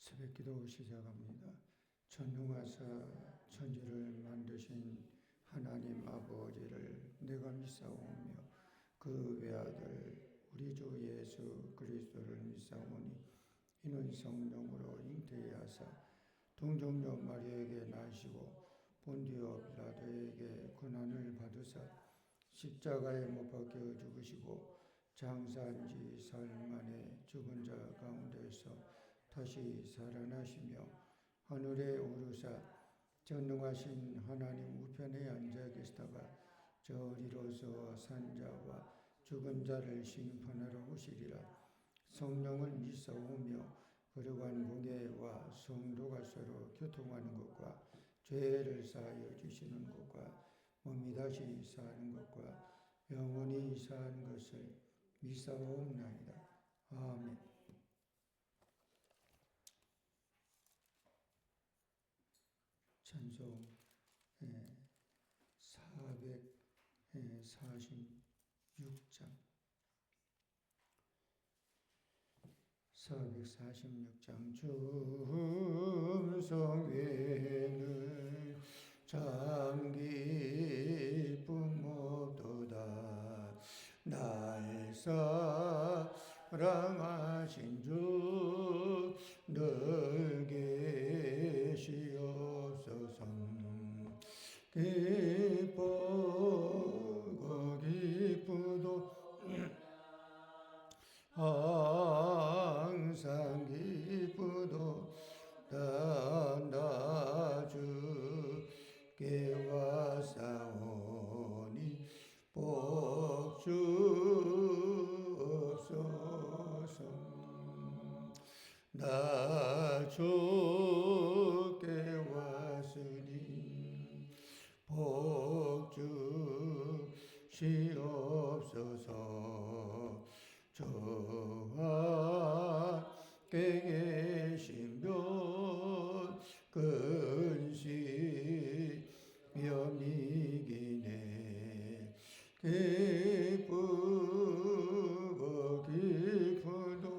새벽기도 시작합니다. 전능하사 천지를 만드신 하나님 아버지를 내가 믿사오며 그 외아들 우리 주 예수 그리스도를 믿사오니 이는 성령으로 잉태하사 동정녀 마리아에게 나시고 본디오 빌라도에게 고난을 받으사 십자가에 못 박혀 죽으시고 장사한 지 사흘 만에 죽은 자 가운데서 다시 살아나시며 하늘에 오르사 전능하신 하나님 우편에 앉아 계시다가 저리로서 산자와 죽은 자를 심판하러 오시리라. 성령을 믿사오며 거룩한 공예와 성도가 서로 교통하는 것과 죄를 사하여 주시는 것과 몸이 다시 사는 것과 영원히 사는 것을 믿사옵나이다. 아멘. 찬송 446장 446장 춤성회는 참 기쁨 없도다. 날 사랑하신 주 늘 계시옵소서. 기쁘도 항상 기쁘도 나 주께 왔사오니 복 주옵소서. 나 주께 왔으니 복 주시옵소서. 저와 계신 분 근시며 미기네. 기쁘고 기쁘도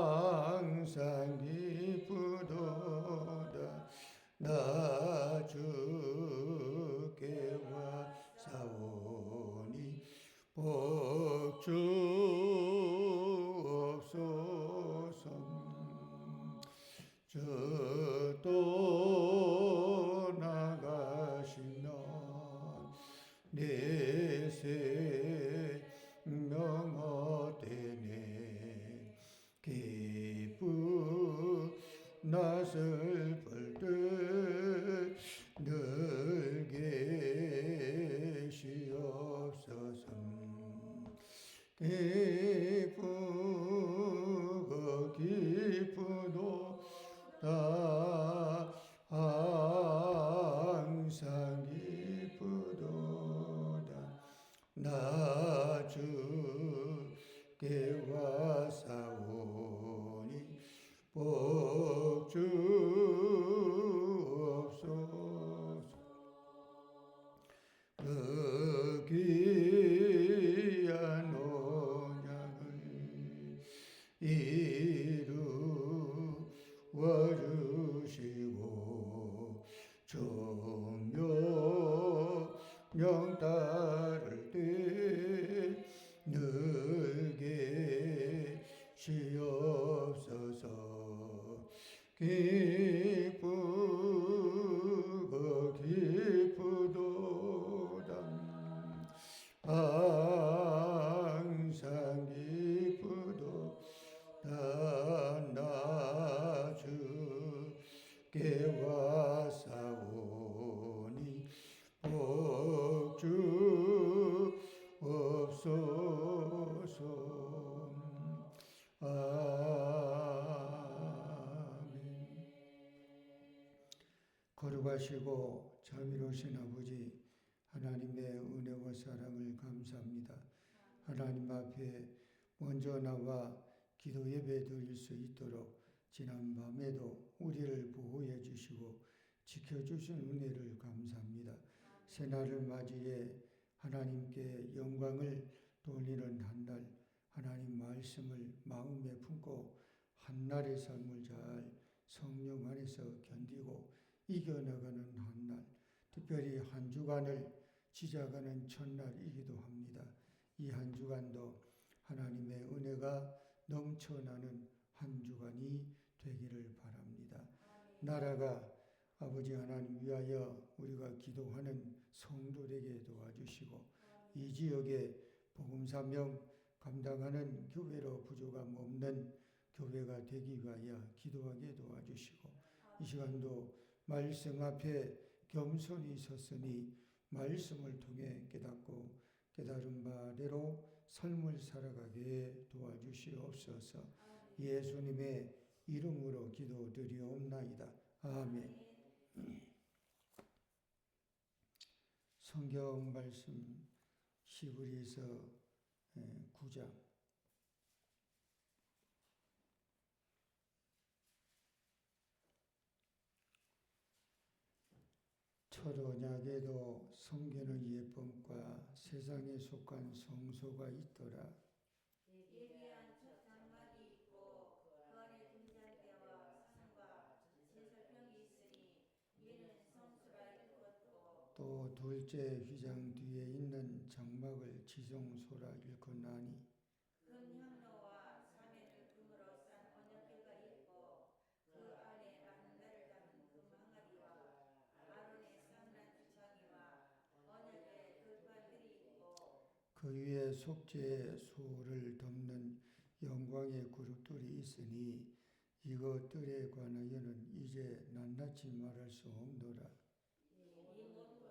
항상 기쁘도다. 나 주께 왔사오니 복 주옵소서. 저 떠나가시면 내 생명 어때네. 기쁘나 슬플 때 늘 계시옵소서. 기쁘고 기쁘도다 항상 기쁘도다. 나 주께 왔사오니 복 주옵소서. 그 귀한 언약을 이루어 주시고 정령 따를 때 늘 계시옵소서. 기쁘고 기쁘도다 항상 기쁘도다. 나 주께 왔사오니 복 주옵소서. 아멘. 거룩하시고 자비로우신 아버지 하나님의 은혜와 사랑을 감사합니다. 하나님 앞에 먼저 나와 기도 예배 드릴 수 있도록 지난 밤에도 우리를 보호해 주시고 지켜주신 은혜를 감사합니다. 새날을 맞이해 하나님께 영광을 돌리는 한 달 하나님 말씀을 마음에 품고 한날의 삶을 잘 성령 안에서 견디고 이겨나가는 한날, 특별히 한 주간을 시작하는 첫날이기도 합니다. 이 한 주간도 하나님의 은혜가 넘쳐나는 한 주간이 되기를 바랍니다. 나라가 아버지 하나님 위하여 우리가 기도하는 성도되게 도와주시고 이 지역에 복음 사명 감당하는 교회로 부족함 없는 교회가 되기 위하여 기도하게 도와주시고 이 시간도 말씀 앞에 겸손히 섰으니 말씀을 통해 깨닫고 깨달은 바대로 삶을 살아가게 도와주시옵소서. 예수님의 이름으로 기도드리옵나이다. 아멘. 성경 말씀 히브리서 9장 첫 언약에도 섬기는 예법과 세상에 속한 성소가 있더라. 예비한 첫 장막이 있고 그 안에 등잔대와 상과 제설병이 있으니 이는 성수라 일컫고 또 둘째 휘장 뒤에 있는 장막을 지성소라 일컫나니 금향로와 사면을 금으로 싼 언약궤가 있고 그 안에 만나를 담은 금항아리와 아론의 상난 주창이와 언약의 들판들이 있고 그 위에 속죄의 소를 덮는 영광의 그룹들이 있으니 이것들에 관하여는 이제 낱낱이 말할 수 없노라. 이 모든 것을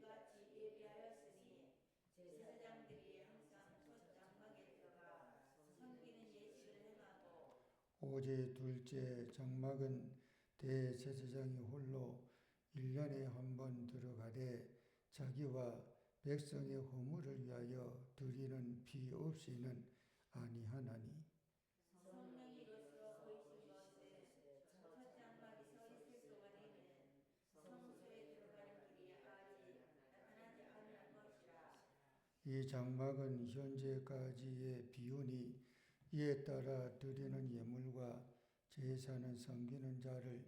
같이 예비하였으니 제사장들이 항상 첫 장막에 들어가 섬기는 예식을 행하고 오제 둘째 장막은 대제사장이 홀로 1년에 한 번 들어가되 자기와 백성의 허물을 위하여 드리는 비 없이는 아니하나니 성령이로서 보이신 것은 첫 장막이 서 있을 동안에는 성소에 들어가는 길이 아직 나타나지 않은 것이라. 이 장막은 현재까지의 비유니 이에 따라 드리는 예물과 제사는 섬기는 자를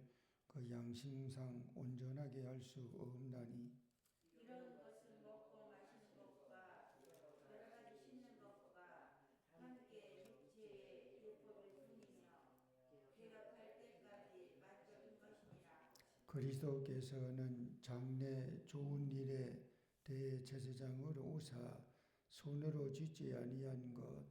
그 양심상 온전하게 할 수 없나니 이런 것은 먹고 마시는 것과 여러 가지 씻는 것과 함께 육체의 예법일 뿐이며 개혁할 때까지 맡겨둔 것이니라. 그리스도께서는 장래 좋은 일에 대제사장으로 오사 손으로 짓지 아니한 것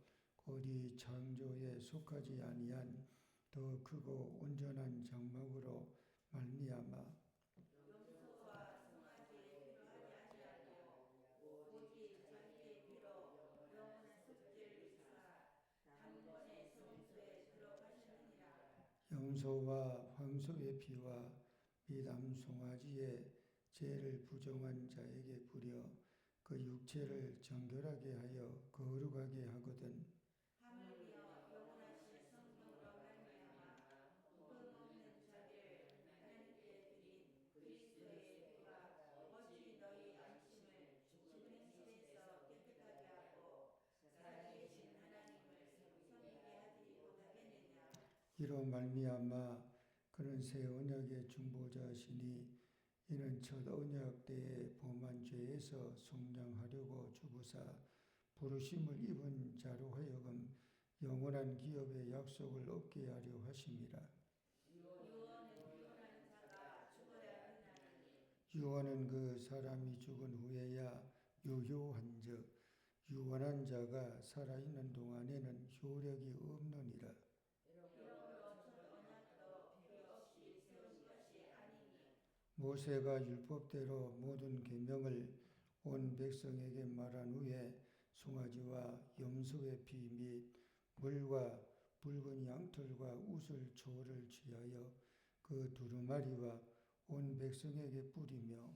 곧이 창조에 속하지 아니한 더 크고 온전한 장막으로 말미암아 염소와 송아지의 피로 하지 아니하고 오직 자기의 피로 영원한 속죄를 이루사 단번에 성소에 들어가셨느니라. 염소와 황소의 피와 및 암송아지의 죄를 부정한 자에게 뿌려 그 육체를 정결하게 하여 거룩하게 하거든. 하물며 영원하신 성령으로 말미암아 흠 없는 자를 하나님께 드린 그리스도의 피가 어찌 너희 양심을 죽는 일에서 깨끗하게 하고 살아계신 하나님을 섬기게 하지 못하겠느냐. 이로 말미암아 그는 새 언약의 중보자시니 이는 첫 언약 때의 범한 죄에서 속량하려고 주부사 부르심을 입은 자로 하여금 영원한 기업의 약속을 얻게 하려 하심이라. 유언은 유언하는 자가 죽어야 한다니 유언은 그 사람이 죽은 후에야 유효한즉 유언한 자가 살아있는 동안에는 효력이 없느니라. 이러므로 첫 언약도 피 없이 세운 것이 아니니 모세가 율법대로 모든 계명을 온 백성에게 말한 후에 송아지와 염소의 피 및 물과 붉은 양털과 우슬 초를 취하여 그 두루마리와 온 백성에게 뿌리며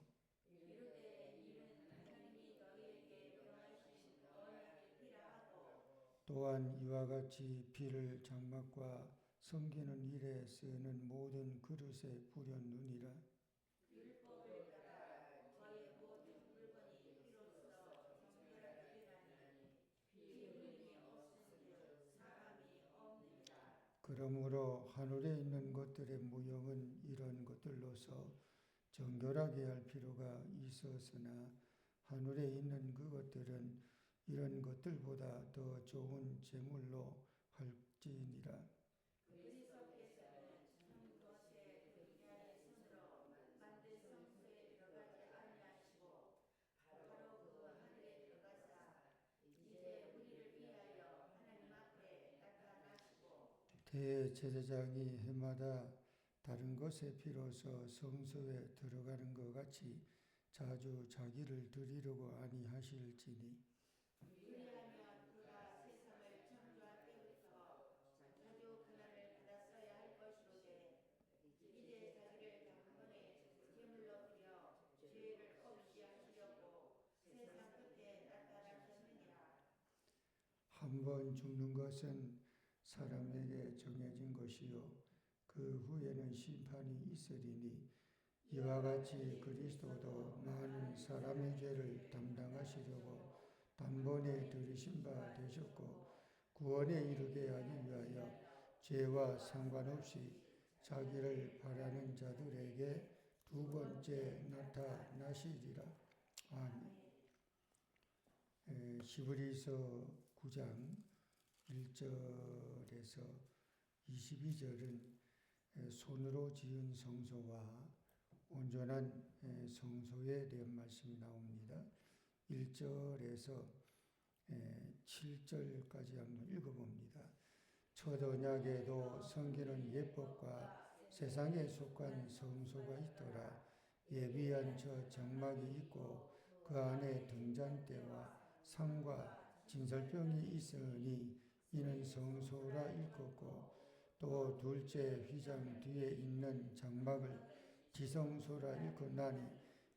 이르되 이는 하나님이 너희에게 명하신 언약의 피라 하고 또한 이와 같이 피를 장막과 섬기는 일에 쓰는 모든 그릇에 뿌렸느니라. 율법을 따라 거의 모든 물건이 피로써 정결하게 되나니 피 흘림이 없은즉 그러므로 하늘에 있는 것들의 무형은 이런 것들로서 정결하게 할 필요가 있었으나 하늘에 있는 그것들은 이런 것들보다 더 좋은 제물로 할지니라. 그리스도께서는 성 것에 그 인간의 손으로 만든 성소에 들어가지 아니하시고 바로 그 하늘에 들어가사 이제 우리를 위하여 하나님 앞에 나타나시고 대제사장이 해마다 다른 것에 비로소 성소에 들어가는 것 같이 자주 자기를 드리려고 아니하실지니 그리하면 그가 세상을 창조할 때부터 자주 고난을 받았어야 할 것이로되 이제 자기를 단번에 제물로 드려 죄를 없이 하시려고 세상 끝에 나타나셨느니라. 한 번 죽는 것은 사람에게 정해진 것이요 그 후에는 심판이 있으리니 이와 같이 그리스도도 많은 사람의 죄를 담당하시려고 단번에 들이신 바 되셨고 구원에 이르게 하기 위하여 죄와 상관없이 자기를 바라는 자들에게 두 번째 나타나시리라. 아멘. 히브리서 9장 1절에서 22절은 손으로 지은 성소와 온전한 성소에 대한 말씀이 나옵니다. 1절에서 7절까지 한번 읽어봅니다. 첫 언약에도 섬기는 예법과 세상에 속한 성소가 있더라. 예비한 저 장막이 있고 그 안에 등잔대와 상과 진설병이 있으니 이는 성소라 일컫고 또 둘째 휘장 뒤에 있는 장막을 지성소라 일컫나니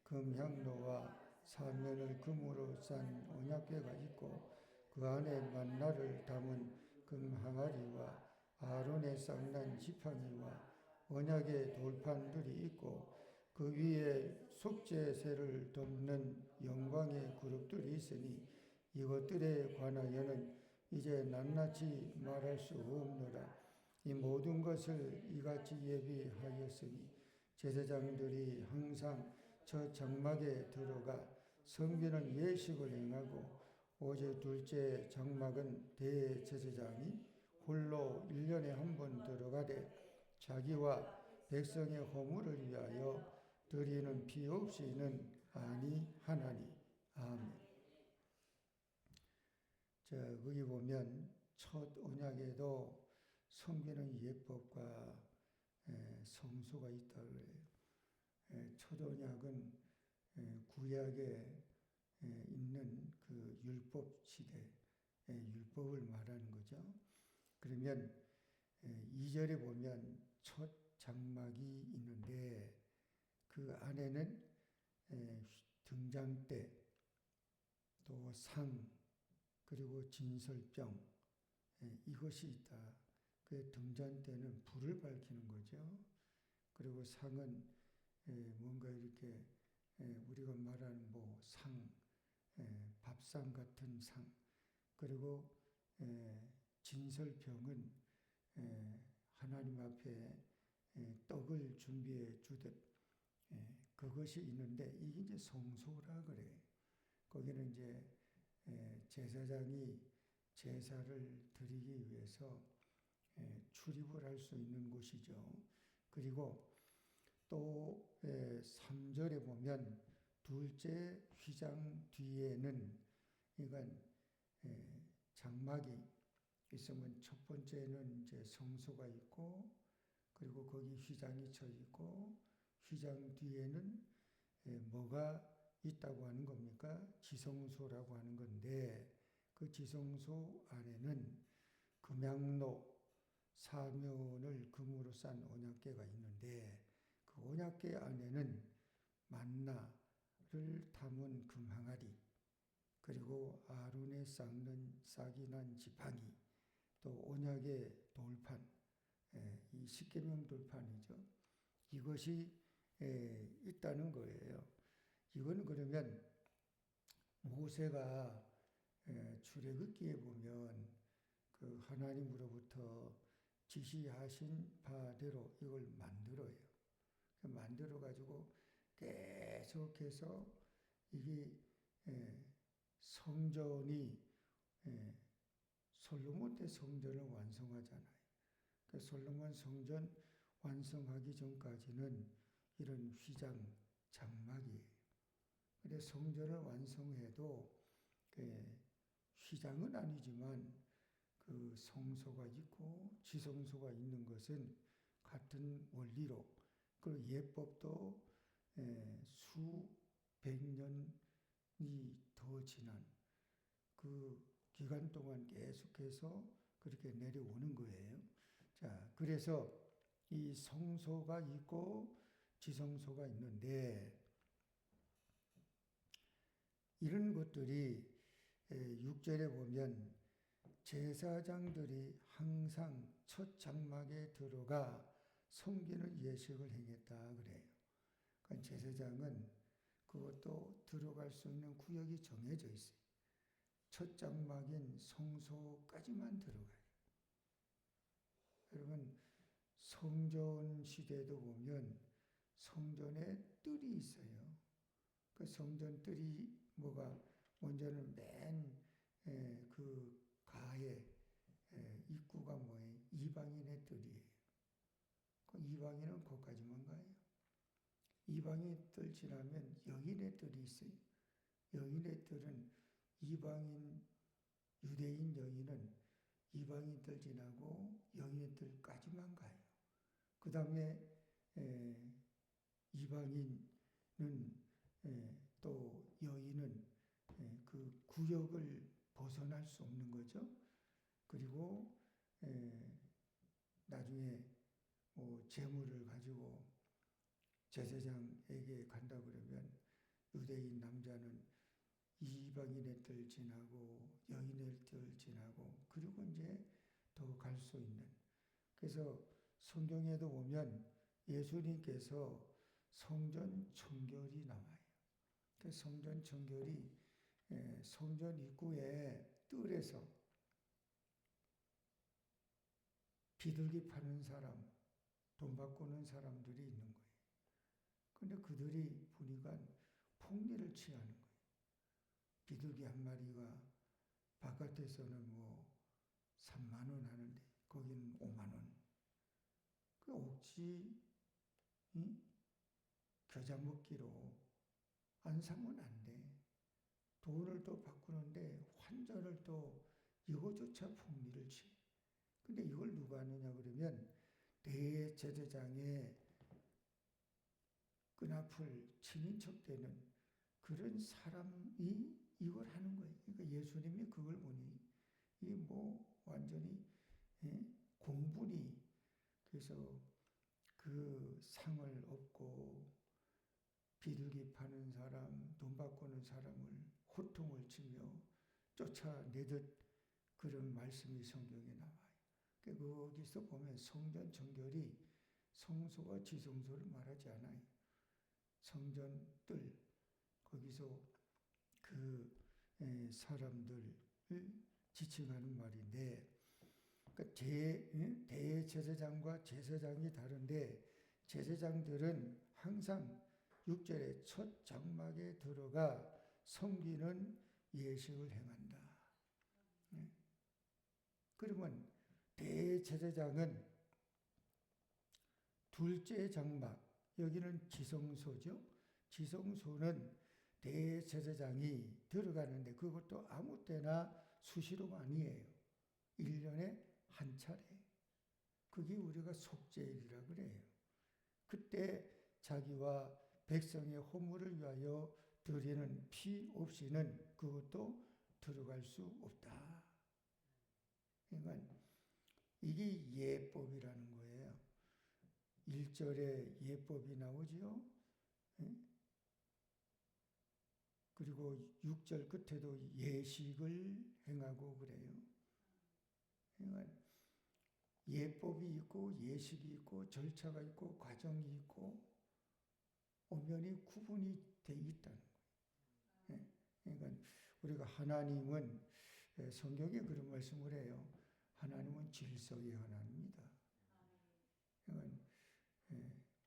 금향로와 사면을 금으로 싼 언약궤가 있고 그 안에 만나를 담은 금항아리와 아론의 쌍난 지팡이와 언약의 돌판들이 있고 그 위에 속죄새를 덮는 영광의 그룹들이 있으니 이것들에 관하여는 이제 낱낱이 말할 수 없노라. 이 모든 것을 이같이 예비하였으니 제사장들이 항상 저 장막에 들어가 섬기는 예식을 행하고 오직 둘째 장막은 대제사장이 홀로 1년에 한 번 들어가되 자기와 백성의 허물을 위하여 드리는 피 없이는 아니하나니. 아멘. 자, 거기 보면 첫 언약에도 섬기는 예법과 성소가 있다고 그래요. 첫 언약은 구약에 있는 그 율법 시대, 율법을 말하는 거죠. 그러면 2절에 보면 첫 장막이 있는데 그 안에는 등잔대, 또 상, 그리고 진설병, 이것이 있다. 그 등잔대는 불을 밝히는 거죠. 그리고 상은 뭔가 이렇게 우리가 말하는 뭐 상, 밥상 같은 상, 그리고 진설병은 하나님 앞에 떡을 준비해 주듯 그것이 있는데 이게 이제 성소라 그래. 거기는 이제 제사장이 제사를 드리기 위해서 출입을 할 수 있는 곳이죠. 그리고 또 3절에 보면 둘째 휘장 뒤에는 이건 장막이 있으면 첫 번째는 이제 성소가 있고 그리고 거기 휘장이 쳐 있고 휘장 뒤에는 뭐가 있다고 하는 겁니까? 지성소라고 하는 건데 그 지성소 안에는 금향로 사면을 금으로 싼 언약궤가 있는데 그 언약궤 안에는 만나를 담은 금항아리 그리고 아론의 싹이 난 지팡이 또 언약의 돌판 이 십계명 돌판이죠. 이것이 있다는 거예요. 이건 그러면 모세가 출애굽기에 보면 그 하나님으로부터 지시하신 바대로 이걸 만들어요. 만들어 가지고 계속해서 이게 성전이 솔로몬 때 성전을 완성하잖아요. 그 솔로몬 성전 완성하기 전까지는 이런 휘장 장막이에요. 근데 성전을 완성해도 휘장은 아니지만 그 성소가 있고 지성소가 있는 것은 같은 원리로, 그 예법도 수백 년이 더 지난 그 기간 동안 계속해서 그렇게 내려오는 거예요. 자, 그래서 이 성소가 있고 지성소가 있는데 이런 것들이 6절에 보면 제사장들이 항상 첫 장막에 들어가 섬기는 예식을 행했다 그래요. 그러니까 제사장은 그것도 들어갈 수 있는 구역이 정해져 있어요. 첫 장막인 성소까지만 들어가요. 여러분, 성전 시대도 보면 성전에 뜰이 있어요. 그 성전 뜰이 뭐가, 먼저는 맨 그 가에 입구가 뭐예요? 이방인의 뜰이에요. 그 이방인은 거기까지만 가요. 이방인 뜰 지나면 여인의 뜰이 있어요. 여인의 뜰은 이방인, 유대인 여인은 이방인 뜰 지나고 여인의 뜰까지만 가요. 그 다음에 이방인은 또 여인은 그 구역을 벗어날 수 없는 거죠. 그리고 나중에 뭐 재물을 가지고 제사장에게 간다 그러면 유대인 남자는 이방인의 뜰 지나고 여인의 뜰 지나고 그리고 이제 더 갈 수 있는. 그래서 성경에도 보면 예수님께서 성전 청결이 나와요. 그 성전 청결이 성전 입구에 뜰에서 비둘기 파는 사람, 돈 바꾸는 사람들이 있는 거예요. 근데 그들이 보니까 폭리를 취하는 거예요. 비둘기 한 마리가 바깥에서는 뭐 3만 원 하는데 거기는 5만 원. 그 옥지 겨자 먹기로 안 사면 안 돼. 돈을 또 바꾸는데 환전을 또 이거조차 폭리를 취해. 근데 이걸 누가 하느냐 그러면 대제사장의 끈앞을 친인척 되는 그런 사람이 이걸 하는 거예요. 그러니까 예수님이 그걸 보니 이게 뭐 완전히 공분이, 그래서 그 상을 얻고 비둘기 파는 사람, 돈 바꾸는 사람을 호통을 치며 쫓아내듯 그런 말씀이 성경에 나와요. 거기서 보면 성전 정결이 성소와 지성소를 말하지 않아요. 성전 뜰, 거기서 그 사람들을 지칭하는 말인데, 그러니까 대제사장과 제사장이 다른데 제사장들은 항상 6절에 첫 장막에 들어가 섬기는 예식을 행한다. 그러면 대제사장은 둘째 장막, 여기는 지성소죠. 지성소는 대제사장이 들어가는데 그것도 아무 때나 수시로가 아니에요. 1년에 한 차례. 그게 우리가 속죄일이라 그래요. 그때 자기와 백성의 허물을 위하여 드리는 피 없이는 그것도 들어갈 수 없다. 그러니까 이게 예법이라는 거예요. 1절에 예법이 나오지요. 그리고 6절 끝에도 예식을 행하고 그래요. 그러니까 예법이 있고 예식이 있고 절차가 있고 과정이 있고 엄연히 구분이 돼 있다는 거예요. 그러니까 우리가 하나님은 성경에 그런 말씀을 해요. 하나님은 질서의 하나님입니다. 이건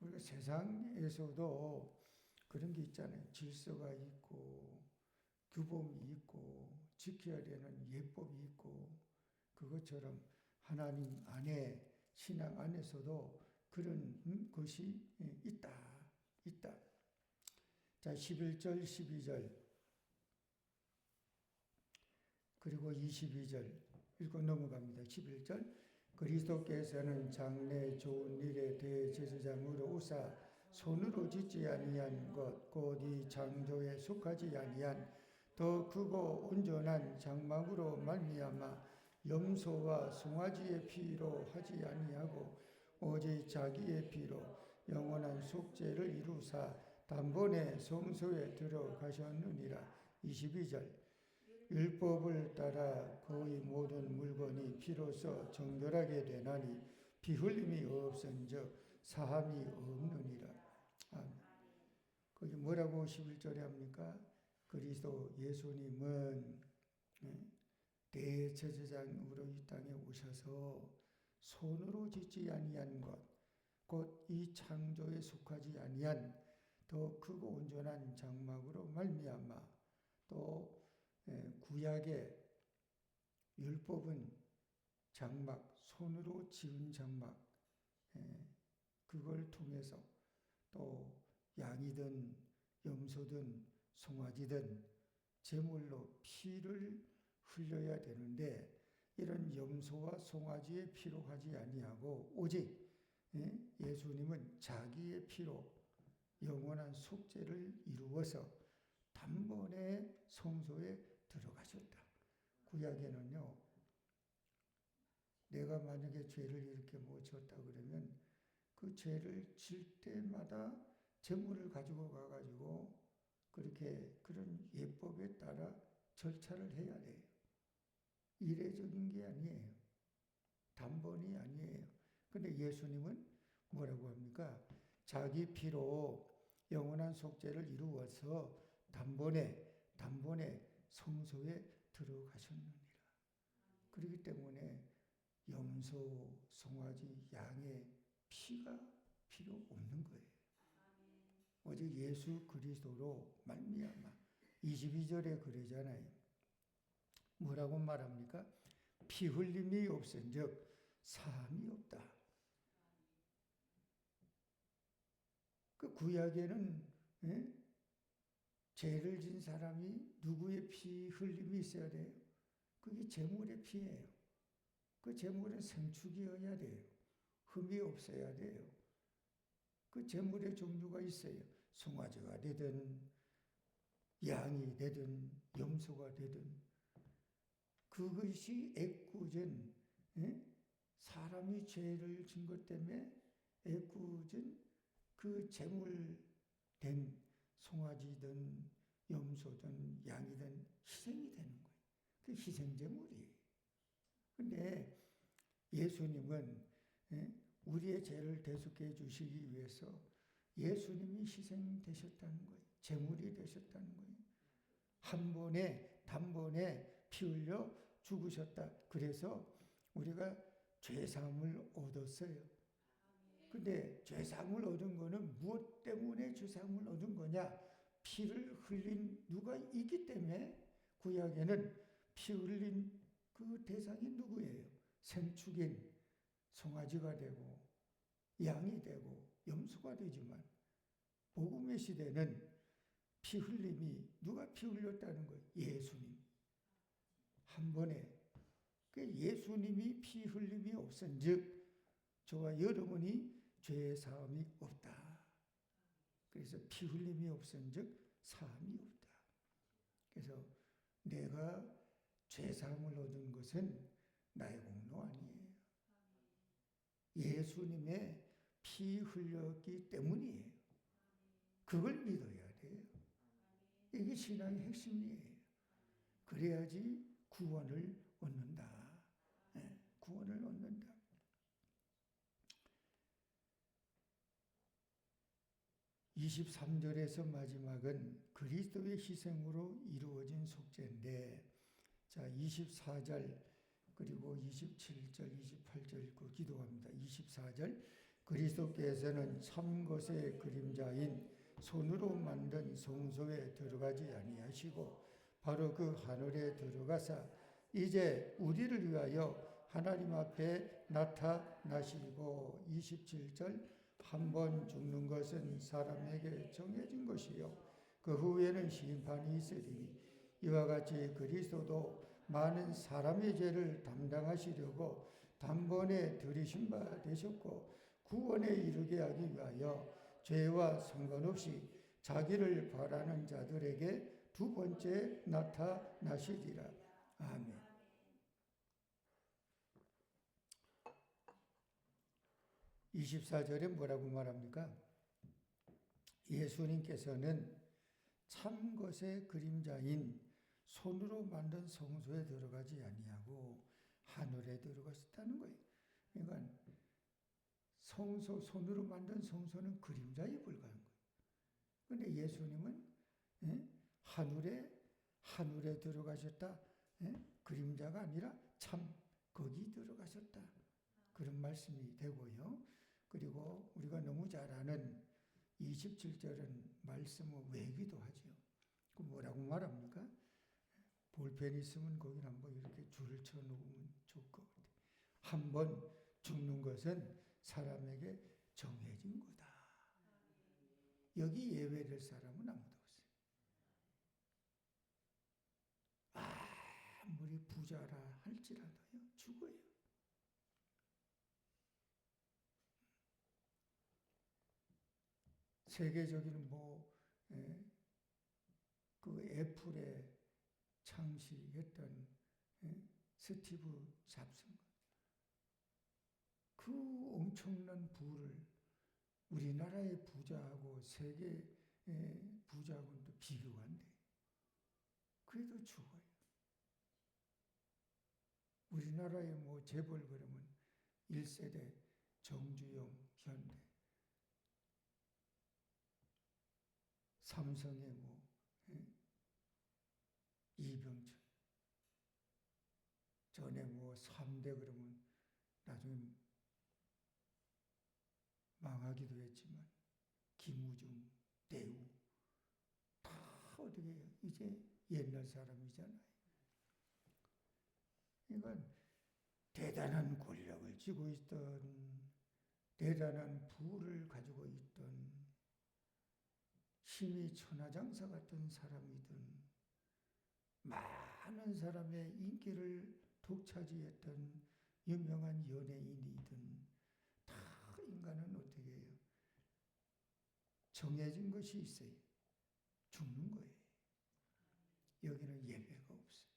우리가 세상에서도 그런 게 있잖아요. 질서가 있고 규범이 있고 지켜야 되는 예법이 있고 그것처럼 하나님 안에 신앙 안에서도 그런 것이 있다. 자, 11절, 12절 그리고 22절 읽고 넘어갑니다. 11절 그리스도께서는 장래 좋은 일에 대제사장으로 오사 손으로 짓지 아니한 것 곧 이 창조에 속하지 아니한 더 크고 온전한 장막으로 말미암아 염소와 송아지의 피로 하지 아니하고 오직 자기의 피로 영원한 속죄를 이루사 단번에 성소에 들어가셨느니라. 22절 율법을 따라 거의 모든 물건이 피로써 정결하게 되나니 피 흘림이 없은즉 사함이 없느니라. 아멘. 거기 뭐라고 11절에 합니까? 그리스도 예수님은 대제사장으로 이 땅에 오셔서 손으로 짓지 아니한 것 곧 이 창조에 속하지 아니한 더 크고 온전한 장막으로 말미암아 또 구약의 율법은 장막, 손으로 지은 장막, 그걸 통해서 또 양이든 염소든 송아지든 제물로 피를 흘려야 되는데 이런 염소와 송아지의 피로 하지 아니하고 오직 예수님은 자기의 피로 영원한 속죄를 이루어서 단번에 성소에 들어가셨다. 구약에는요, 내가 만약에 죄를 이렇게 뭐 졌다 그러면 그 죄를 질 때마다 제물을 가지고 가가지고 그렇게 그런 예법에 따라 절차를 해야 돼요. 이례적인 게 아니에요. 단번이 아니에요. 근데 예수님은 뭐라고 합니까? 자기 피로 영원한 속죄를 이루어서 단번에 성소에 들어가셨느니라. 그렇기 때문에 염소, 송아지, 양의 피가 필요 없는 거예요. 오직 예수 그리스도로 말미암아 22절에 그러잖아요. 뭐라고 말합니까? 피 흘림이 없은즉 사함이 없다. 그 구약에는 죄를 진 사람이 누구의 피 흘림이 있어야 돼요? 그게 제물의 피예요. 그 제물은 생축이어야 돼요. 흠이 없어야 돼요. 그 제물의 종류가 있어요. 송아지가 되든 양이 되든 염소가 되든 그것이 애꿎은 사람이 죄를 진 것 때문에 애꿎은 그 제물된 송아지든 염소든 양이든 희생이 되는 거예요. 그 희생제물이에요. 근데 예수님은 우리의 죄를 대속해 주시기 위해서 예수님이 희생되셨다는 거예요. 제물이 되셨다는 거예요. 한 번에 단번에 피 흘려 죽으셨다. 그래서 우리가 죄사함을 얻었어요. 근데 죄사함을 얻은 거는 무엇 때문에 죄사함을 얻은 거냐? 피를 흘린 누가 있기 때문에 구약에는 피 흘린 그 대상이 누구예요? 생축인 송아지가 되고 양이 되고 염소가 되지만 복음의 시대는 피 흘림이 누가 피 흘렸다는 거예요? 예수님. 한 번에. 예수님이 피 흘림이 없은즉 저와 여러분이 죄 사함이 없다. 그래서 피 흘림이 없은즉 사함이 없다. 그래서 내가 죄 사함을 얻은 것은 나의 공로 아니에요. 예수님의 피 흘렸기 때문이에요. 그걸 믿어야 돼요. 이게 신앙의 핵심이에요. 그래야지 구원을 얻는다. 구원을 얻는다. (23절에서) 마지막은 그리스도의 희생으로 이루어진 속죄인데, 자 24절 그리고 27절, 28절 읽고 기도합니다. 24절 그리스도께서는 참 것의 그림자인 손으로 만든 성소에 들어가지 아니하시고 바로 그 하늘에 들어가사 이제 우리를 위하여 하나님 앞에 나타나시고 27절 한 번 죽는 것은 사람에게 정해진 것이요 그 후에는 심판이 있으리니 이와 같이 그리스도도 많은 사람의 죄를 담당하시려고 단번에 들이신 바 되셨고 구원에 이르게 하기 위하여 죄와 상관없이 자기를 바라는 자들에게 두 번째 나타나시리라. 아멘. 24절에 뭐라고 말합니까? 예수님께서는 참 것의 그림자인 손으로 만든 성소에 들어가지 아니하고 하늘에 들어갔었다는 거예요. 그러니까 성소, 손으로 만든 성소는 그림자에 불과한 거예요. 그런데 예수님은 하늘에 들어가셨다. 그림자가 아니라 참 거기 들어가셨다. 그런 말씀이 되고요. 그리고 우리가 너무 잘 아는 27절은 말씀을 외기도 하죠. 그 뭐라고 말합니까? 볼펜 있으면 거기 한번 이렇게 줄을 쳐 놓으면 좋을 것 같아요. 한번 죽는 것은 사람에게 정해진 거다. 여기 예외될 사람은 아무도 없어요. 아무리 부자라 할지라도요, 죽어요. 세계적인 그 애플의 창시했던 스티브 잡스 그 엄청난 부를 우리나라의 부자하고 세계 부자하고는 또 비교가 안 돼요. 그래도 죽어요. 우리나라에 재벌 그러면 1세대 정주영, 현대, 삼성의 이병철, 전에 3대 그러면 나중에 망하기도 했지만 김우중, 대우 다 어떻게 해요? 이제 옛날 사람이잖아요. 그러니까 대단한 권력을 쥐고 있던 대단한 부를 가지고 있던 힘이 천하장사 같은 사람이든 많은 사람의 인기를 독차지했던 유명한 연예인이든 다 인간은 어떻게 해요? 정해진 것이 있어요. 죽는 거예요. 여기는 예외가 없어요.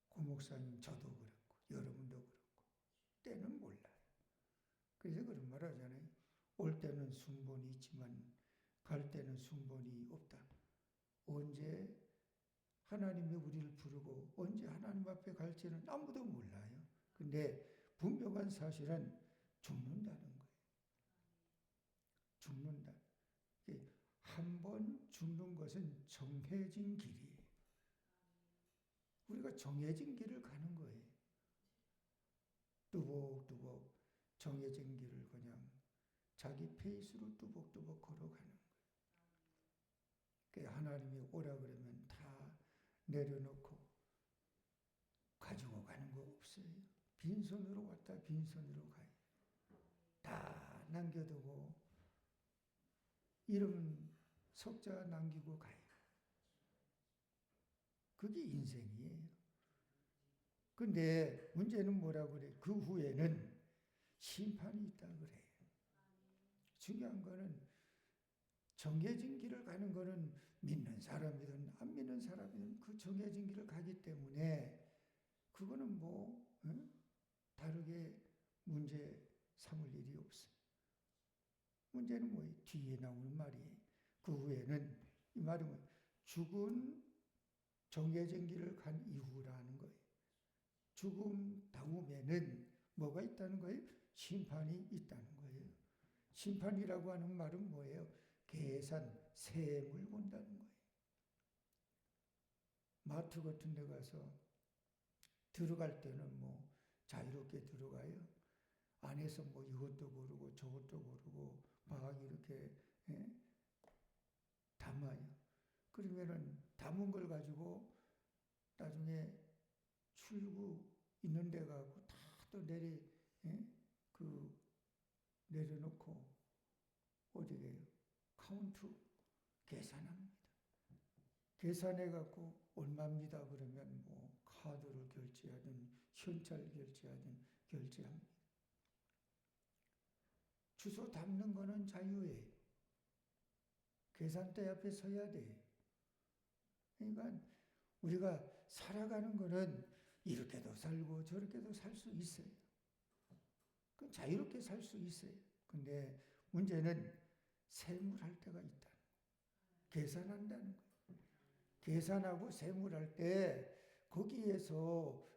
고 목사님 저도 그렇고 여러분도 그렇고 때는 몰라요. 그래서 그런 말 하잖아요. 올 때는 순번이 있지만 갈 때는 순번이 없다. 언제 하나님이 우리를 부르고 언제 하나님 앞에 갈지는 아무도 몰라요. 근데 분명한 사실은 죽는다는 거예요. 죽는다. 한 번 죽는 것은 정해진 길이에요. 우리가 정해진 길을 가는 거예요. 뚜벅뚜벅 정해진 길을 그냥 자기 페이스로 뚜벅뚜벅 걸어가는 거예요. 하나님이 오라 그러면 다 내려놓고 가지고 가는 거 없어요. 빈손으로 왔다 빈손으로 가요. 다 남겨두고 이름 석자 남기고 가요. 그게 인생이에요. 근데 문제는 뭐라고 그래요? 그 후에는 심판이 있다 그래요. 중요한 거는 정해진 길을 가는 거는 믿는 사람이든 안 믿는 사람이든 그 정해진 길을 가기 때문에 그거는 다르게 문제 삼을 일이 없어요. 문제는 뭐예요? 뒤에 나오는 말이에요. 그 후에는 이 말은 죽은 정해진 길을 간 이후라는 거예요. 죽음 다음에는 뭐가 있다는 거예요? 심판이 있다는 거예요. 심판이라고 하는 말은 뭐예요? 계산, 셈을 본다는 거예요. 마트 같은 데 가서 들어갈 때는 자유롭게 들어가요. 안에서 뭐 이것도 고르고 저것도 고르고 막 이렇게 담아요. 그러면은 담은 걸 가지고 나중에 출구 있는 데 가고 다 또 내려놓고 어디게요? 카운트 계산합니다. 계산해 갖고 얼마입니다. 그러면 뭐 카드로 결제하든 현찰 결제하든 결제합니다. 주소 담는 거는 자유예요. 계산대 앞에 서야 돼요. 그러니까 우리가 살아가는 거는 이렇게도 살고 저렇게도 살 수 있어요. 자유롭게 살 수 있어요. 근데 문제는 세물할 때가 있다. 계산한다는 거예요. 계산하고 세물할 때 거기에서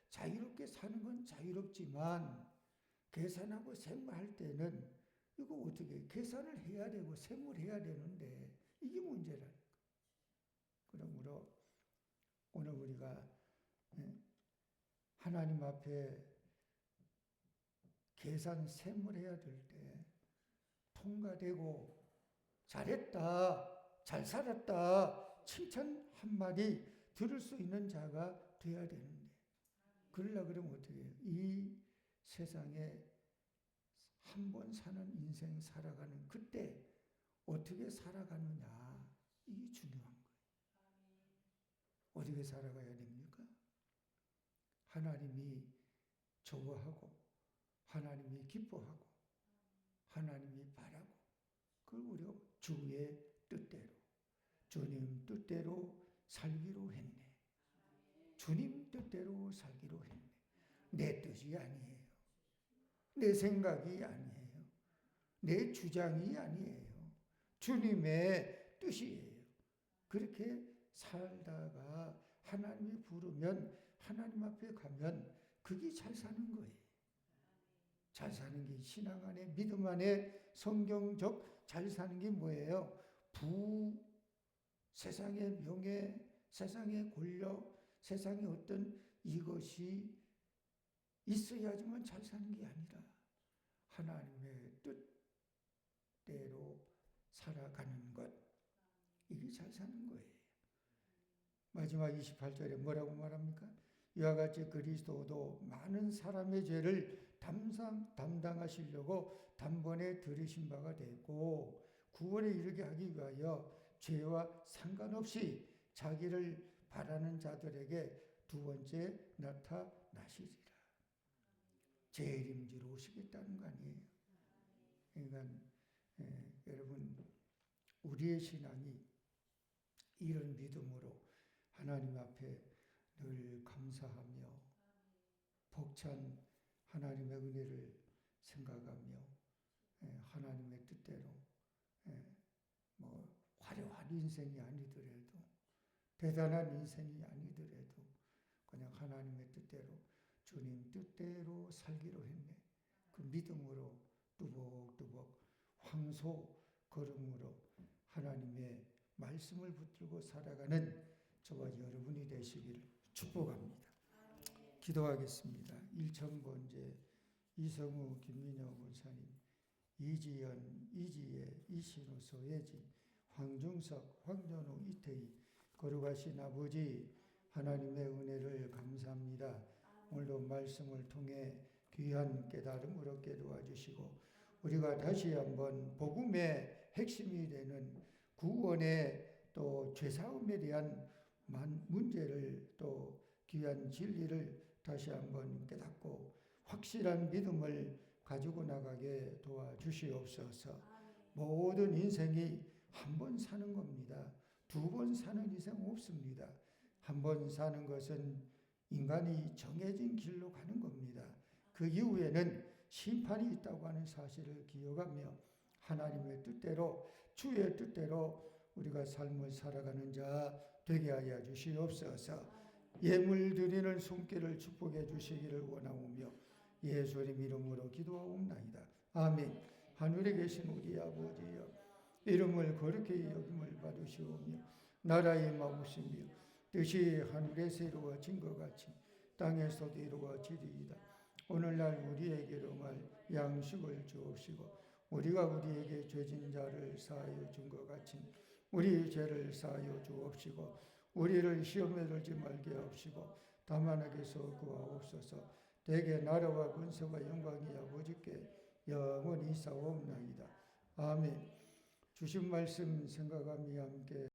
자유롭게 사는 건 자유롭지만 계산하고 세물할 때는 이거 어떻게 계산을 해야 되고 세물해야 되는데 이게 문제라는 거예요. 그러므로 오늘 우리가 하나님 앞에 계산 세물해야 될 때 통과되고 잘했다, 잘 살았다 칭찬 한마디 들을 수 있는 자가 돼야 되는데 그러려고 그러면 어떻게 해요? 이 세상에 한 번 사는 인생 살아가는 그때 어떻게 살아가느냐 이게 중요한 거예요. 어떻게 살아가야 됩니까? 하나님이 좋아하고 하나님이 기뻐하고 하나님이 바라고 그걸 우리가 주의 뜻대로 주님 뜻대로 살기로 했네. 주님 뜻대로 살기로 했네. 내 뜻이 아니에요. 내 생각이 아니에요. 내 주장이 아니에요. 주님의 뜻이에요. 그렇게 살다가 하나님이 부르면 하나님 앞에 가면 그게 잘 사는 거예요. 잘 사는 게 신앙 안에 믿음 안에 성경적 잘 사는 게 뭐예요? 세상의 명예, 세상의 권력, 세상의 어떤 이것이 있어야지만 잘 사는 게 아니라 하나님의 뜻대로 살아가는 것 이게 잘 사는 거예요. 마지막 28절에 뭐라고 말합니까? 이와 같이 그리스도도 많은 사람의 죄를 담당하시려고 단번에 들으신 바가 되고 구원에 이르게 하기 위하여 죄와 상관없이 자기를 바라는 자들에게 두 번째 나타나시리라. 재림지로 오시겠다는 거 아니에요. 그러니까 여러분 우리의 신앙이 이런 믿음으로 하나님 앞에 늘 감사하며 벅찬 하나님의 은혜를 생각하며 하나님의 뜻대로 뭐 화려한 인생이 아니더라도 대단한 인생이 아니더라도 그냥 하나님의 뜻대로 주님 뜻대로 살기로 했네. 그 믿음으로 뚜벅뚜벅 황소 걸음으로 하나님의 말씀을 붙들고 살아가는 저와 여러분이 되시기를 축복합니다. 기도하겠습니다. 일천번제 이성우 김민영 권사님, 이지연, 이지혜, 이신우, 소혜지, 황중석, 황전우, 이태희 거룩하신 아버지 하나님의 은혜를 감사합니다. 오늘도 말씀을 통해 귀한 깨달음을 얻게 도와주시고 우리가 다시 한번 복음의 핵심이 되는 구원의 또 죄사함에 대한 문제를 또 귀한 진리를 다시 한번 깨닫고 확실한 믿음을 가지고 나가게 도와주시옵소서. 모든 인생이 한 번 사는 겁니다. 두 번 사는 이상 없습니다. 한 번 사는 것은 인간이 정해진 길로 가는 겁니다. 그 이후에는 심판이 있다고 하는 사실을 기억하며 하나님의 뜻대로 주의 뜻대로 우리가 삶을 살아가는 자 되게 하여 주시옵소서. 예물 드리는 손길을 축복해 주시기를 원하오며 예수님 이름으로 기도하옵나이다. 아멘. 하늘에 계신 우리 아버지여 이름을 거룩히 여김을 받으시오며 나라의 마음이시며 뜻이 하늘에서 이루어진 것 같이 땅에서도 이루어지리이다. 오늘날 우리에게로 말 양식을 주옵시고 우리가 우리에게 죄진 자를 사하여 준 것 같이 우리 죄를 사하여 주옵시고 우리를 시험에 들지 말게 하옵시고 다만 악에서 구하옵소서. 대개 나라와 권세와 영광이 아버지께 영원히 있사옵나이다. 아멘. 주신 말씀 생각하며 함께